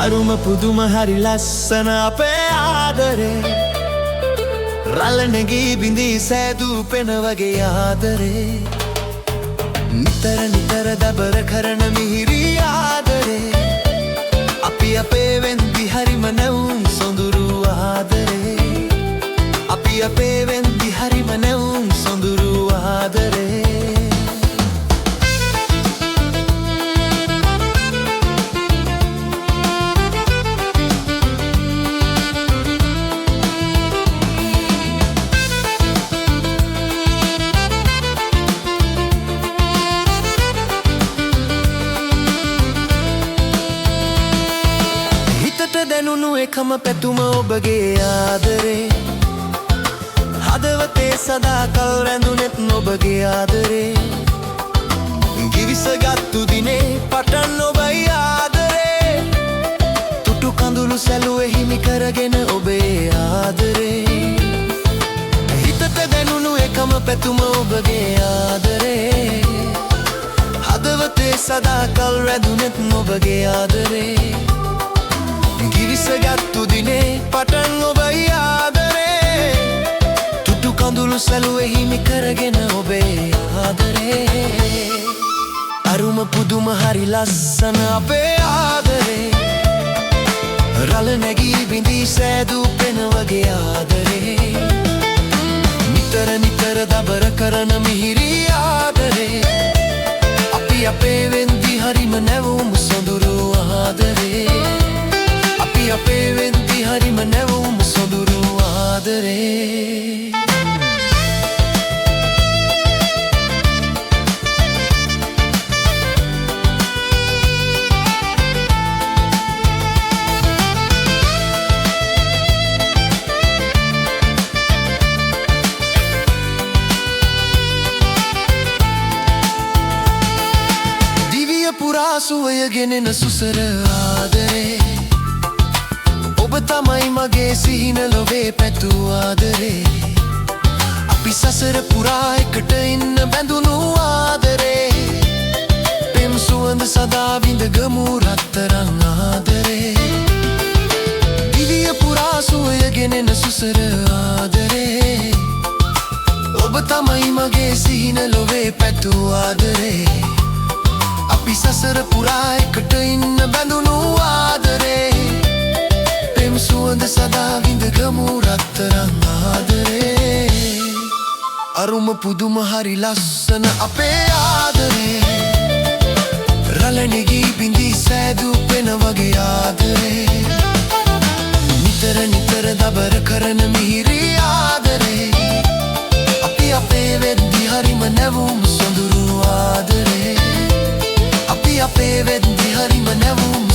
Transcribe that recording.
අරුම පුදුම හරි ලස්සන අපේ ආදරේ රළ නැගී බිඳී සෑදූ පෙන වගේ ආදරේ නිතර නිතර දබර කරන මිහිරි ආදරේ අපි අපේ වෙන්දි හරිම නැවුම් සොඳුරු ආදරේ අපි අපේ වෙන්දි හරිම නැවුම් සොඳුරු ආදරේ දැනුණු එකම පැතුම ඔබගේ ආදරේ හදවතේ සදාකල් රැඳුනෙත් ඔබගේ ආදරේ ගිවිසගත්තු දිනේ පටන් ඔබයි ආදරේ තුටු කඳුළු සැලුවේ හිමි කරගෙන ඔබේ ආදරේ හිතට දැනුණු එකම පැතුම ඔබගේ ආදරේ හදවතේ සදාකල් රැඳුනෙත් ඔබගේ ආදරේ ගිවිසගත්තු දිනේ පටන් ඔබයි ආදරේ තුටු කඳුළු සැලුවේ හිමි කරගෙන ඔබේ ආදරේ අරුම පුදුම හරි ලස්සන අපේ ආදරේ රළ නැගී බිඳී සෑදූ පෙන වගේ ආදරේ නිතර නිතර දබර කරන මිහිරි ආදරේ අපි අපේ වෙන්දි හරිම නැවුම් සොඳුරු ආදරේ අපි අපේ වෙන්දි හරිම නැවුම් සොඳුරු ආදරේ දිවිය පුරා සුවය ගෙනෙන සුසර ආදරේ ඔබ තමයි මගේ සිහින ලොවේ පැතූ ආදරේ අපි සසර පුරා එකට ඉන්න බැඳුණු ආදරේ පෙම් සුවඳ සදා විඳගමු රත්තරන් ආදරේ දිවිය පුරා සුවය ගෙනෙන සුසර ආදරේ ඔබ තමයි මගේ සිහින ලොවේ පැතූ ආදරේ අපි සසර පුරා එකට ඉන්න බැඳුණු ආදරේ සුවඳ සදා විඳගමු රත්තරන් ආදරේ අරුම පුදුම හරි ලස්සන අපේ ආදරේ රළ නැගී බිඳී සෑදූ පෙන වගේ ආදරේ නිතර නිතර දබර කරන මිහිරි ආදරේ අපි අපේ වෙද්දි හරිම නැවුම් සොඳුරු ආදරේ අපි අපේ වෙද්දි හරිම නැවුම්